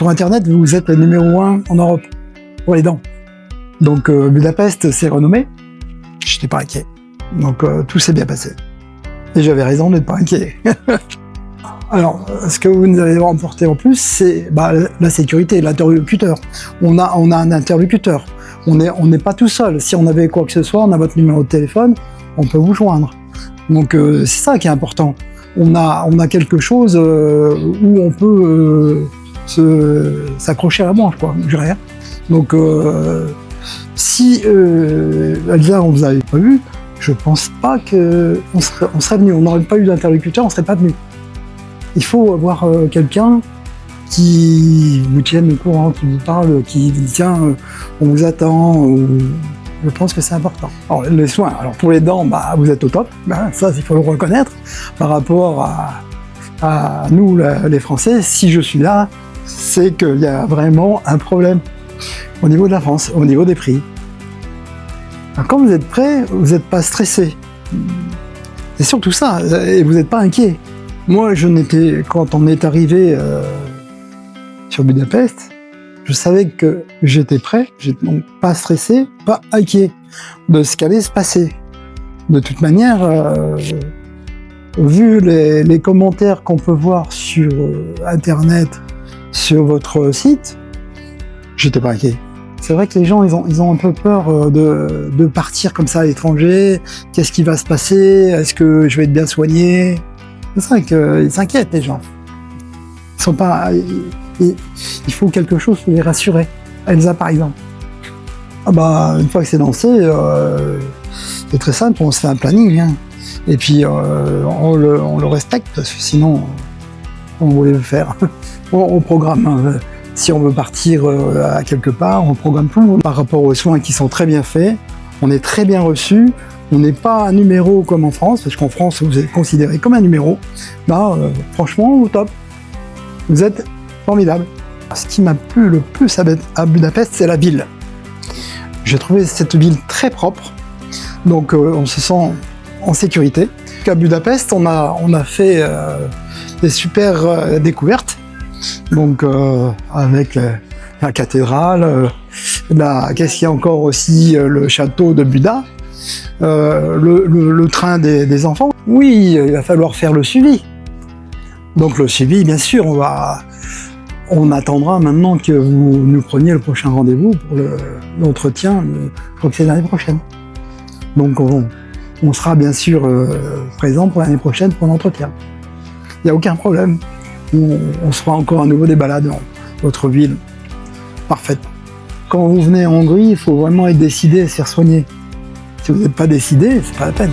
sur Internet, vous êtes le numéro 1 en Europe pour les dents. Donc Budapest s'est renommé. Je n'étais pas inquiet. Donc tout s'est bien passé. Et j'avais raison de n'être pas inquiet. Alors, ce que vous nous avez remporté en plus, c'est la sécurité, l'interlocuteur. On a un interlocuteur. On n'est pas tout seul. Si on avait quoi que ce soit, on a votre numéro de téléphone, on peut vous joindre. Donc c'est ça qui est important. On a quelque chose où on peut s'accrocher à la branche, quoi. Je dirais. Donc si là on vous avait pas vu, je pense pas que on serait venu. On n'aurait pas eu d'interlocuteur, on serait pas venu. Il faut avoir quelqu'un qui vous tienne au courant, qui vous parle, qui dit tiens, on vous attend. Je pense que c'est important. Alors les soins, alors pour les dents, vous êtes au top. Ça, il faut le reconnaître par rapport à nous, les Français. Si je suis là, c'est qu'il y a vraiment un problème au niveau de la France, au niveau des prix. Alors, quand vous êtes prêt, vous n'êtes pas stressé. C'est surtout ça, et vous n'êtes pas inquiet. Moi, quand on est arrivé sur Budapest, je savais que j'étais prêt, j'étais donc pas stressé, pas inquiet de ce qu'allait se passer. De toute manière, vu les commentaires qu'on peut voir sur Internet, sur votre site, j'étais pas inquiet. C'est vrai que les gens, ils ont un peu peur de partir comme ça à l'étranger. Qu'est-ce qui va se passer? Est-ce que je vais être bien soigné? C'est vrai qu'ils s'inquiètent, les gens. Ils sont pas... Il faut quelque chose pour les rassurer. Elsa, par exemple. Une fois que c'est lancé, c'est très simple, on se fait un planning. Hein. Et puis, on le respecte, parce que sinon, on voulait le faire. On programme. Hein. Si on veut partir à quelque part, on programme tout. Par rapport aux soins qui sont très bien faits, on est très bien reçu. On n'est pas un numéro comme en France, parce qu'en France, vous êtes considéré comme un numéro. Là, franchement, au top. Vous êtes formidable. Ce qui m'a plu le plus à Budapest, c'est la ville. J'ai trouvé cette ville très propre, donc on se sent en sécurité. À Budapest, on a fait des super découvertes, donc avec la cathédrale, qu'est-ce qu'il y a encore aussi, le château de Buda, le train des enfants. Oui, il va falloir faire le suivi. Donc le suivi, bien sûr, on attendra maintenant que vous nous preniez le prochain rendez-vous pour l'entretien, je crois que c'est l'année prochaine. Donc on sera bien sûr présent pour l'année prochaine pour l'entretien. Il n'y a aucun problème. On se fera encore à nouveau des balades dans votre ville. Parfaite. Quand vous venez en Hongrie, il faut vraiment être décidé à se faire soigner. Si vous n'êtes pas décidé, c'est pas la peine.